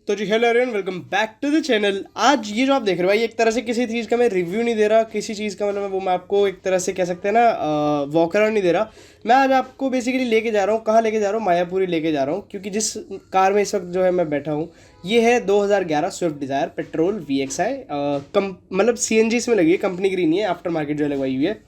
तो जी hello everyone, welcome back to the channel. आज ये जो आप देख रहे हो भाई, एक तरह से किसी चीज़ का मैं रिव्यू नहीं दे रहा, किसी चीज़ का मतलब वो मैं आपको एक तरह से कह सकते हैं ना वॉक अराउंड नहीं दे रहा। मैं आज आपको बेसिकली लेके जा रहा हूँ, कहाँ लेके जा रहा हूँ, मायापुरी लेके जा रहा हूँ। क्योंकि जिस कार में इस वक्त जो है मैं बैठा हूँ ये है 2011 स्विफ्ट डिज़ायर पेट्रोल VXI। मतलब CNG इसमें लगी है, कंपनी की नहीं है, आफ्टर मार्केट जो है लगवाई हुई है।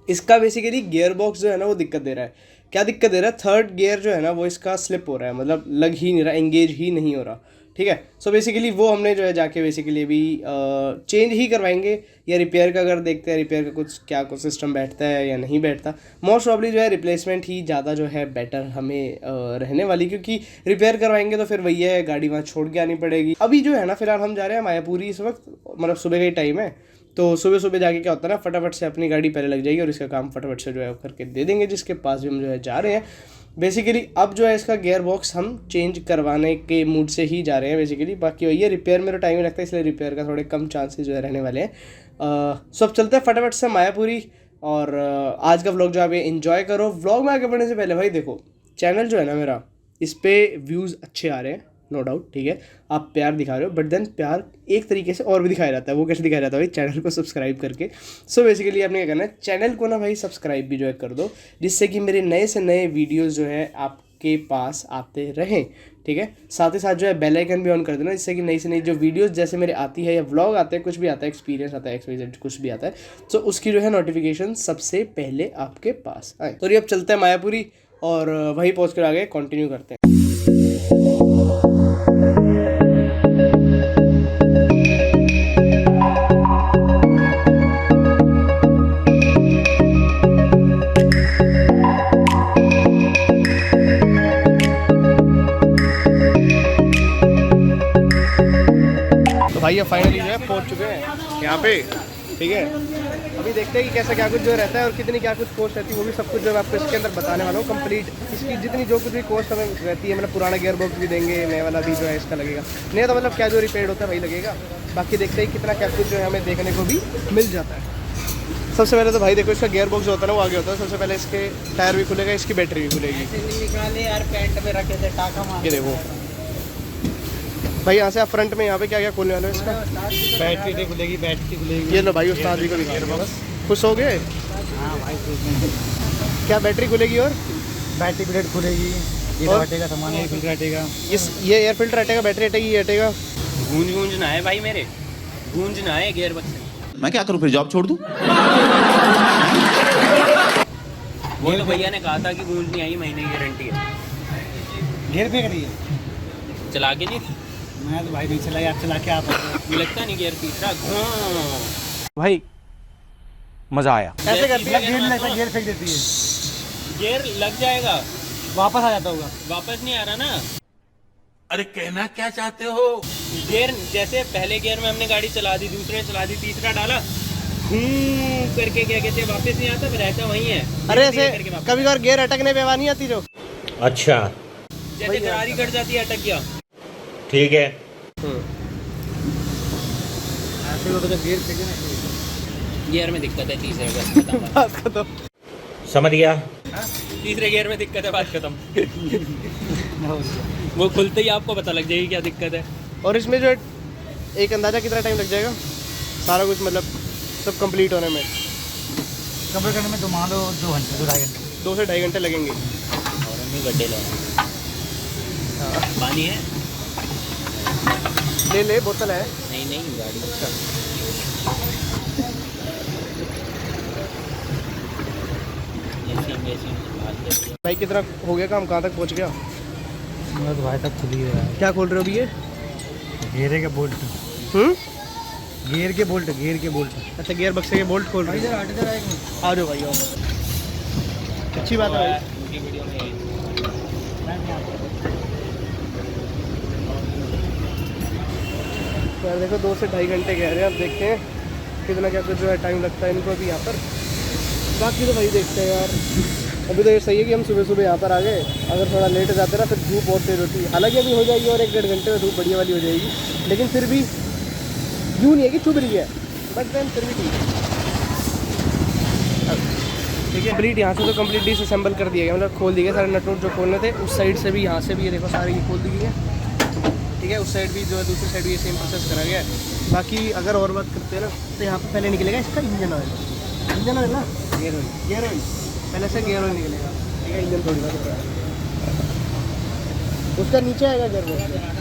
इसका बेसिकली गियर बॉक्स जो है ना वो दिक्कत दे रहा है। क्या दिक्कत दे रहा है? थर्ड गियर जो है ना वो इसका स्लिप हो रहा है, मतलब लग ही नहीं रहा, एंगेज ही नहीं हो रहा। ठीक है, सो बेसिकली वो हमने जो है जाके बेसिकली अभी चेंज ही करवाएंगे या रिपेयर का अगर देखते हैं रिपेयर का कुछ सिस्टम बैठता है या नहीं बैठता। मोस्ट प्रॉब्ली जो है रिप्लेसमेंट ही ज़्यादा जो है बेटर हमें रहने वाली, क्योंकि रिपेयर करवाएंगे तो फिर वही है, गाड़ी वहाँ छोड़ के आनी पड़ेगी। अभी जो है ना फिलहाल हम जा रहे हैं मायापुरी इस वक्त, मतलब सुबह का ही टाइम है। तो सुबह सुबह जाके क्या होता है ना, फटाफट से अपनी गाड़ी पहले लग जाएगी और इसका काम फटाफट से जो है करके दे देंगे जिसके पास भी हम जो है जा रहे हैं। बेसिकली अब जो है इसका गियर बॉक्स हम चेंज करवाने के मूड से ही जा रहे हैं बेसिकली। बाकी वही है, रिपेयर में तो टाइम ही लगता है, इसलिए रिपेयर का थोड़े कम चांसेस जो है रहने वाले हैं। सो अब चलते हैं फटाफट से मायापुरी। और आज का व्लॉग जो आप ये इन्जॉय करो। व्लॉग में आगे बढ़ने से पहले भाई देखो, चैनल जो है ना मेरा, इस पर व्यूज़ अच्छे आ रहे हैं, नो डाउट। ठीक है, आप प्यार दिखा रहे हो, बट देन प्यार एक तरीके से और भी दिखाया जाता है। वो कैसे दिखाया जाता है भाई? चैनल को सब्सक्राइब करके। सो बेसिकली आपने क्या करना है, चैनल को ना भाई सब्सक्राइब भी जो है कर दो, जिससे कि मेरे नए से नए वीडियोस जो है आपके पास आते रहें। ठीक है, साथ ही साथ जो है बेल आइकन भी ऑन कर देना, जिससे कि नई से नई जो वीडियोस जैसे मेरे आती है या व्लॉग आते हैं, कुछ भी आता है, एक्सपीरियंस आता है, XYZ कुछ भी आता है, तो उसकी जो है नोटिफिकेशन सबसे पहले आपके पास आए। तो ये अब चलते हैं मायापुरी और वहीं पहुँच कर आगे कंटिन्यू करते हैं। भाई अब फाइनली जो है पहुंच चुके हैं यहाँ पे। ठीक है, अभी देखते हैं कि कैसा क्या कुछ जो रहता है और कितनी क्या कुछ कॉस्ट रहती है, वो भी सब कुछ जो मैं आपको इसके अंदर बताने वाला हूँ कंप्लीट। इसकी जितनी जो कुछ भी कॉस्ट हमें रहती है, मतलब पुराना गियर बॉक्स भी देंगे, नया वाला भी जो है इसका लगेगा, नहीं तो मतलब क्या जो रिपेयर होता है वही लगेगा। बाकी देखते हैं कितना क्या कुछ जो है हमें देखने को भी मिल जाता है। सबसे पहले तो भाई देखो, इसका गियर बॉक्स जो होता है ना वो आगे होता है। सबसे पहले इसके टायर भी खुलेगा, इसकी बैटरी भी खुलेगी। ये देखो भाई, यहाँ से आप फ्रंट में यहाँ पे क्या क्या खोलने वाले हो इसका? बैटरी खुलेगी, बैटरी खुलेगी। ये लो भाई, उस्ताद जी को दिखा रहे हैं, बस खुश हो गए। हाँ भाई, क्या बैटरी खुलेगी और बैटरी प्लेट खुलेगी, ये हटेगा, सामान एयर फिल्टर हटेगा, ये एयर फिल्टर हटेगा, बैटरी हटेगी, ये हटेगा। गूंज ना है भाई, मेरे गूंज ना है गियर बक्स से। मैं क्या करूं, फिर जॉब छोड़ दूं? वो तो भैया ने कहा था कि गूंज नहीं आई, महीने की गारंटी है। गियर पे करिए, चला के नहीं, मैं तो भाई नहीं चलाया, आप चला के आप लगता नहीं गियर तीसरा भाई मजा आया। ऐसे करती है, गियर नहीं लगता, गियर फेंक देती है, गियर लग जाएगा, वापस आ जाता होगा। वापस नहीं आ रहा ना। अरे कहना क्या चाहते हो? गियर जैसे पहले गियर में हमने गाड़ी चला दी, दूसरे चला दी, तीसरा डाला, करके क्या कहते हैं, वापस नहीं आता, फिर ऐसा वही है। अरे ऐसे कभी बार गियर अटकने पे आवाज नहीं आती जो? अच्छा जैसे गरारी कट जाती है, अटक गया। ठीक है। ऐसे होता है, गियर फेंके ना, गियर में दिक्कत है, तीसरे गियर बात खत्म। समझ गया। तीसरे गियर में दिक्कत है, बात खत्म। वो खुलते ही आपको पता लग जाएगी क्या दिक्कत है। और इसमें जो है एक अंदाजा कितना टाइम लग जाएगा सारा कुछ, मतलब सब कंप्लीट होने में? कंप्लीट करने में तो मान लो 2 घंटे, 2 ढाई घंटे, 2 से 2.5 घंटे लगेंगे। और हमने गड्ढे ले पानी है, ले बोतल है। नहीं गाड़ी। भाई कितना हो गया काम, कहाँ तक पहुँच गया? मैं तो भाई तक खुली है। क्या खोल रहे हो अभी ये? गियर के बोल्ट, गियर के बोल्ट। अच्छा, गियर बक्से के बोल्ट खोल रहे हो? आ जाओ भाई, आओ। अच्छी बात है भाई। उनकी वीडियो में यार देखो 2 से 2.5 घंटे कह रहे हैं, अब देखते हैं कितना क्या कुछ जो है टाइम लगता है इनको अभी यहाँ पर। बाकी तो भाई देखते हैं यार। अभी तो ये सही है कि हम सुबह सुबह यहाँ पर आ गए, अगर थोड़ा लेट हो जाते ना फिर धूप बहुत तेज होती है। हालांकि अभी हो जाएगी और 1-1.5 घंटे में धूप बढ़िया वाली हो जाएगी, लेकिन फिर भी यूँ नहीं है कि चुभ रही है, बट देन फिर भी ठीक है। ठीक है, कंप्लीट यहाँ से तो कंप्लीट डिसअसेंबल कर दिया गया, मतलब खोल दिए गए सारे नट नट जो खोलने थे। उस साइड से भी, यहाँ से भी ये देखो सारे ये खोल दिए गए। ठीक है। उस साइड भी जो है, दूसरी साइड भी ये सेम प्रोसेस करा गया है। बाकी अगर और बात करते हैं ना, तो यहाँ पे पहले निकलेगा इसका इंजन ऑयल। इंजन ऑयल ना, गियर ऑयल पहले से गियर ऑयल निकलेगा, ठीक है। इंजन थोड़ी बात है, उसका नीचे आएगा गियर बॉक्स।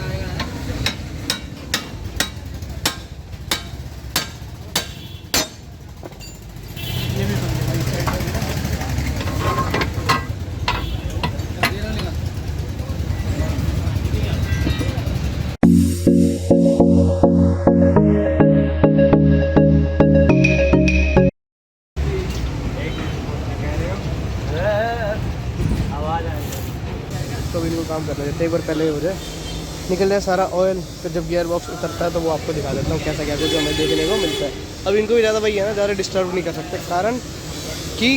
तो भी इनको काम करना देते, एक बार पहले हो जाए, निकल जाए सारा ऑयल, फिर जब गियर बॉक्स उतरता है तो वो आपको दिखा देता हूँ कैसा क्या जो हमें देखने को मिलता है। अब इनको भी ज़्यादा भाई है ना, ज़्यादा डिस्टर्ब नहीं कर सकते, कारण कि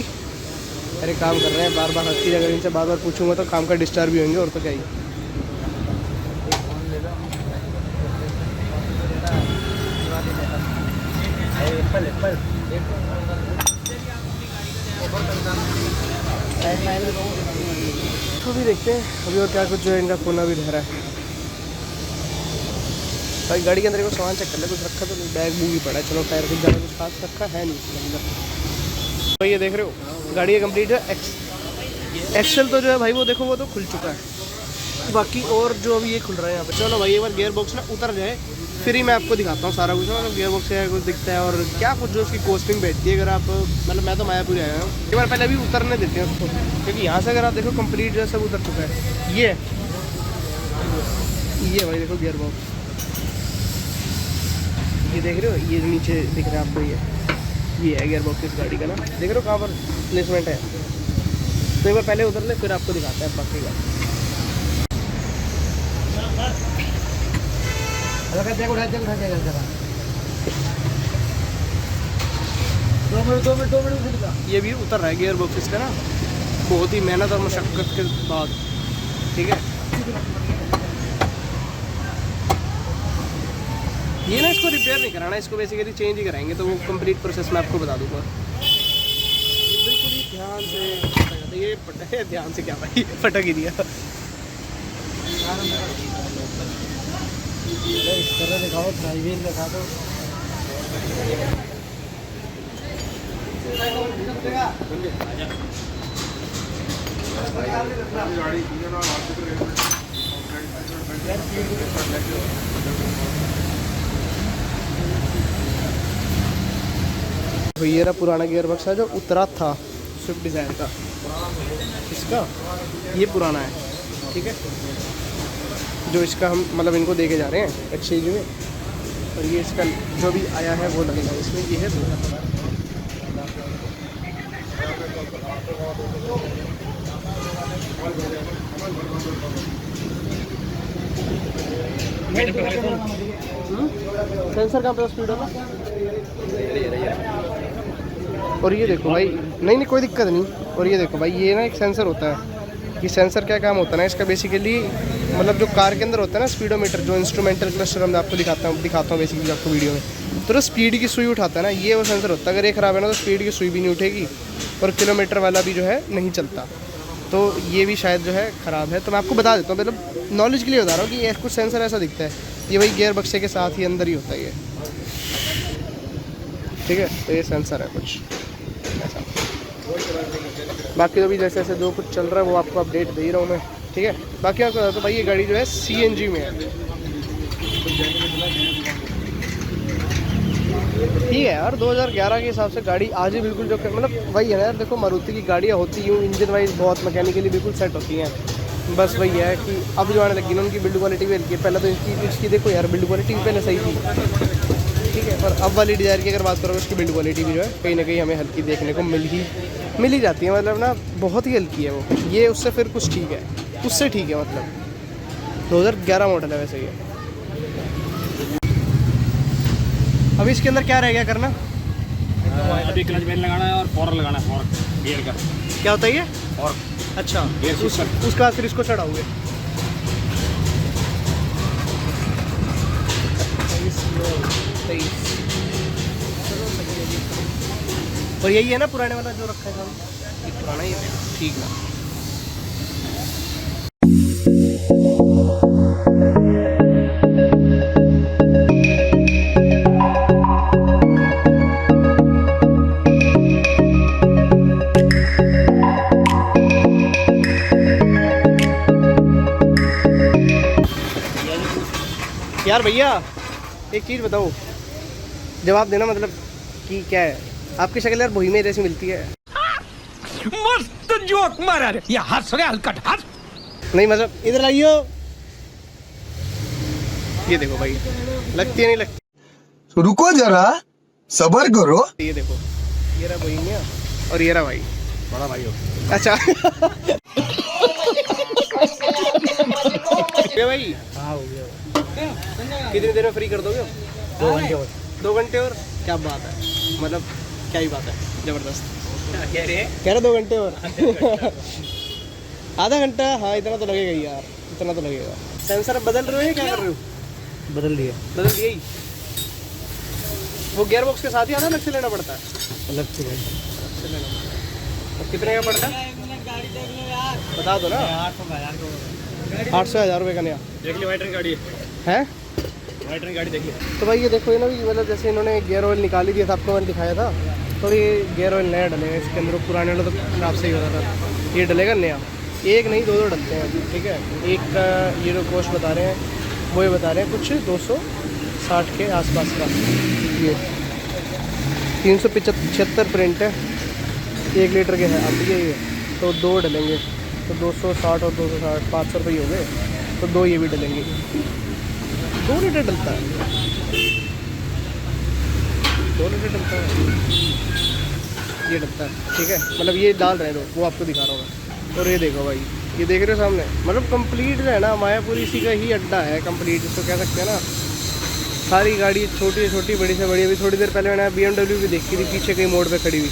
अरे काम कर रहे हैं, बार बार हर चीज़ अगर इनसे बार बार पूछूंगा तो काम का डिस्टर्ब भी होंगे, और तो क्या ही। तो भी देखते हैं अभी और क्या कुछ जो है इनका खोना भी रह रहा है। भाई गाड़ी के अंदर को सामान चेक कर ले, कुछ रखा तो नहीं, बैग बूग ही पड़ा है। चलो टायर कुछ ज़्यादा कुछ खास रखा है नहीं इसके अंदर। तो ये देख रहे हो गाड़ी का कंप्लीट है। एक्सेल तो जो है भाई वो देखो वो तो खुल चुका है, बाकी और जो अभी ये खुल रहा है यहाँ पे। चलो भाई एक बार गियर बॉक्स ना उतर जाए फिर ही मैं आपको दिखाता हूँ सारा कुछ, मतलब गियर बॉक्स है कुछ दिखता है और क्या कुछ जो उसकी कॉस्टिंग बैठती है। अगर आप मतलब मैं तो मायापुर आया हूँ, एक बार पहले अभी उतरने देते हैं उसको, क्योंकि यहाँ से अगर आप देखो कंप्लीट जो है सब उतर चुका है। ये भाई देखो गियर बॉक्स, ये देख रहे हो, ये नीचे दिख रहा है आपको, ये है गियर बॉक्स इस गाड़ी का ना, देख रहे हो कहाँ पर प्लेसमेंट है। तो एक बार पहले उतर ले फिर आपको दिखाते हैं बाकी का। ये भी उतर रहा है गियर बॉक्स इसका ना, बहुत ही मेहनत और मशक्क़त के बाद, ठीक है। ये ना इसको रिपेयर नहीं कराना, इसको बेसिकली चेंज ही कराएंगे, तो वो कंप्लीट प्रोसेस मैं आपको बता दूंगा। बिल्कुल ही ध्यान से ये पटक है, ध्यान से क्या भाई फटक ही दिया। इस तरह दिखाओ, ड्राइविंग दिखा दो। तो ये रहा पुराना गियर बॉक्स है जो उतरा था स्विफ्ट डिज़ायर का, इसका ये पुराना है, ठीक है। जो इसका हम मतलब इनको देके जा रहे हैं एक्सचेंज में, और ये इसका जो भी आया है वो लगेगा इसमें। ये है 2000। सेंसर कहाँ पे स्पीड होगा। और ये देखो भाई, नहीं कोई दिक्कत नहीं। और ये देखो भाई, ये ना एक सेंसर होता है। ये सेंसर क्या काम होता है ना इसका, बेसिकली मतलब जो कार के अंदर होता है ना स्पीडोमीटर, जो इंस्ट्रूमेंटल क्लस्टर हम आपको दिखाता हूँ बेसिकली आपको वीडियो में, तो ना स्पीड की सुई उठाता है ना, ये वो सेंसर होता है। अगर ये ख़राब है ना तो स्पीड की सुई भी नहीं उठेगी और किलोमीटर वाला भी जो है नहीं चलता। तो ये भी शायद जो है ख़राब है, तो मैं आपको बता देता हूँ, मतलब नॉलेज के लिए बता रहा हूँ कि ये कुछ सेंसर ऐसा दिखता है, ये वही गियर बक्से के साथ ही अंदर ही होता है ये, ठीक है। तो ये सेंसर है कुछ ऐसा। बाकी तो भी जैसे जैसे जो कुछ चल रहा है वो आपको अपडेट दे ही रहा हूँ मैं, ठीक है। बाकी आपको बता दो भाई, ये गाड़ी जो है CNG में है, ठीक है यार। 2011 के हिसाब से गाड़ी आज ही बिल्कुल जो मतलब वही है ना यार। देखो मारुति की गाड़ियाँ होती यूँ इंजन वाइज बहुत मैकेनिकली बिल्कुल सेट होती हैं, बस वही है कि अब जो आने लगी ना उनकी बिल्ड क्वालिटी भी हल्की है। पहले तो इसकी देखो यार बिल्ड क्वालिटी भी पहले सही थी, ठीक है। पर अब वाली डिज़ायर की अगर बात करोगे उसकी बिल्ड क्वालिटी भी जो है कहीं ना कहीं हमें हल्की देखने को मिल ही जाती है, मतलब ना बहुत ही हल्की है वो। ये उससे फिर कुछ ठीक है, उससे ठीक है, मतलब 2011 मॉडल है वैसे ये। अभी इसके अंदर क्या रह गया करना? अभी क्लच बेल लगाना है और फॉर्क लगाना है, फॉर्क गियर का। क्या होता है ये? फॉर्क अच्छा, गियर उसका बाद फिर इसको चढ़ाओगे। और यही है ना पुराने वाला जो रखा है सामने, ये पुराना ही है, ठीक ना। यार भैया एक चीज़ बताओ, जवाब देना, मतलब कि क्या है आपकी शक्ल यार बोहिमिया जैसी मिलती है। मस्त जोक मारा रे, ये हंस रहे हलकट हंस। नहीं मतलब इधर आइयो, ये देखो भाई, लगती है नहीं लगती? तो रुको जरा, सबर करो। ये देखो, ये रहा बोहिमिया और ये रहा भाई, बड़ा भाई हो। अच्छा क्या भाई, हाँ हो गया। कितनी देर में फ्री कर दोगे? 2 घंटे और। 2 घंटे और? क्या बात है, मतलब क्या ही बात है, जबरदस्त। कह रहे कह रहे 2 घंटे और आधा घंटा, हाँ इतना तो लगेगा ही यार, इतना तो लगेगा। सेंसर अब बदल रहे हो या क्या कर रहे हो? बदल दिया। बदल दिया ही। वो गियर बॉक्स के साथ ही आता है, अलग से लेना पड़ता है? अलग से भाई। अलग से लेना पड़ता है। और कितने का पड़ता है बता दो ना। 800,000 रुपये का नया देख ली वाइट रंग गाड़ी है। वाइट रंग गाड़ी देख ली। तो भाई ये देखो ये ना, मतलब जैसे इन्होंने गियर ऑयल निकाली दिया था आपको, मैंने दिखाया था, तो ये गियर ऑयल नया डलेगा इसके अंदर। पुराने वाला तो खराब से ही होता था, ये डलेगा नया। एक नहीं 2 डलते हैं अभी, ठीक है। एक का ये जो कॉस्ट बता रहे हैं वो ये बता रहे हैं कुछ 260 के आसपास का। ये 375 प्रिंट है, 1 लीटर के है अब ये तो 2 डलेंगे, तो 260 और 260 500 रुपये हो गए, तो 2 ये भी डलेंगे। 2 लीटर डलता है, 2 लीटर डलता है, ये डलता है, ठीक है। मतलब ये डाल रहे हैं लोग, वो आपको दिखा रहा हूँ मैं। और ये देखो भाई, ये देख रहे हो सामने, मतलब कंप्लीट जो है ना मायापुर इसी का ही अड्डा है, कंप्लीट इसको कह सकते हैं ना। सारी गाड़ी छोटी से छोटी, बड़ी से बड़ी। अभी थोड़ी देर पहले मैंने BMW भी देखी थी पीछे कहीं मोड़ पे खड़ी हुई,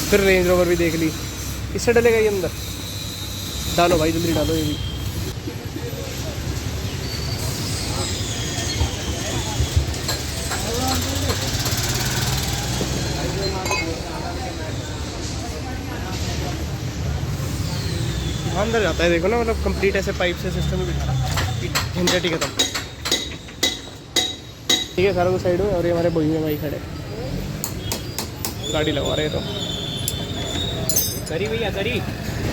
फिर रेंज रोवर भी देख ली। इससे डलेगा ये अंदर, डालो भाई जल्दी डालो ये भी। अंदर जाता है देखो ना, मतलब कंप्लीट ऐसे पाइप से सिस्टम ही बिठा रहा है, झंझट ही खत्म। ठीक है, सारा कुछ साइड में। और ये हमारे बोहिमिया भाई खड़े, गाड़ी लगवा रहे हैं। तो करी भैया करी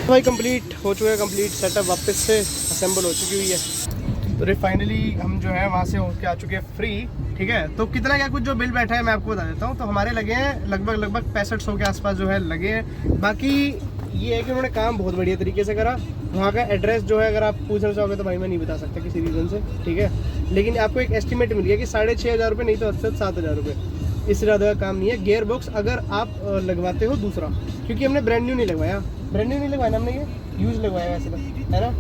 भाई कंप्लीट हो चुका है, कंप्लीट सेटअप वापस से असेंबल हो चुकी हुई है। तो फाइनली हम जो है वहाँ से होके आ चुके हैं फ्री, ठीक है। तो कितना क्या कुछ जो बिल बैठा है मैं आपको बता देता हूँ। तो हमारे लगे हैं लगभग 6500 के आसपास जो है लगे हैं। बाकी ये है कि उन्होंने काम बहुत बढ़िया तरीके से करा। वहाँ का एड्रेस जो है अगर आप पूछना चाहोगे तो भाई मैं नहीं बता सकता किसी रीज़न से, ठीक है। लेकिन आपको एक एस्टिमेट मिल गया कि 6500 रुपये, नहीं तो 7,000 रुपये, इससे ज़्यादा का काम नहीं है। गियर बॉक्स अगर आप लगवाते हो दूसरा, क्योंकि हमने ब्रांड न्यू नहीं लगवाया, ब्रांड न्यू नहीं लगवाया हमने, ये यूज़ लगवाया वैसे तो, है ना।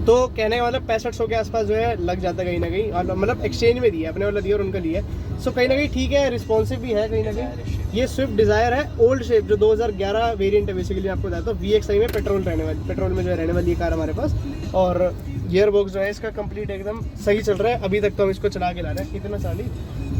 तो कहने का मतलब 6500 के आसपास जो है लग जाता है कहीं ना कहीं। और मतलब एक्सचेंज में दिया, अपने वाला दिया और उनका लिया। सो कहीं ना कहीं ठीक है, रिस्पॉन्सिव भी है कहीं ना कहीं। ये स्विफ्ट डिज़ायर है, ओल्ड शेप जो 2011 वेरिएंट है बेसिकली। आपको बताता हूँ VXI में पेट्रोल रहने वाली, पेट्रोल में जो है रहने वाली ये कार हमारे पास। और गियर बॉक्स जो है इसका कंप्लीट एकदम सही चल रहा है। अभी तक तो हम इसको चला के ला रहे हैं, कितना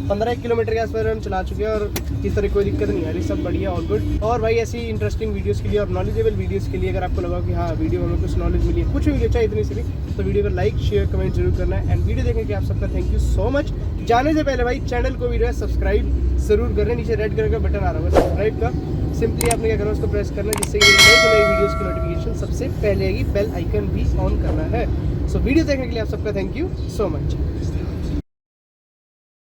15 किलोमीटर के आसपास हम चला चुके हैं और किस तरह कोई दिक्कत नहीं आ रही, सब बढ़िया और गुड। और भाई ऐसी इंटरेस्टिंग वीडियोस के लिए और नॉलेजेबल वीडियोस के लिए अगर आपको लगा कि हाँ वीडियो हमें कुछ नॉलेज मिली है, कुछ भी मिली, चाहे इतनी सी भी, तो वीडियो को लाइक शेयर कमेंट जरूर करना है। एंड वीडियो देखने के आप सबका थैंक यू सो मच। जाने से पहले भाई चैनल को भी जो है सब्सक्राइब जरूर करना, नीचे रेड कलर का बटन आ रहा होगा सब्सक्राइब का, सिंपली आपने क्या करना है उसको प्रेस करना है, जिससे कि नई वीडियोस की नोटिफिकेशन सबसे पहले आएगी। बेल आइकन भी ऑन करना है। सो वीडियो देखने के लिए आप सबका थैंक यू सो मच।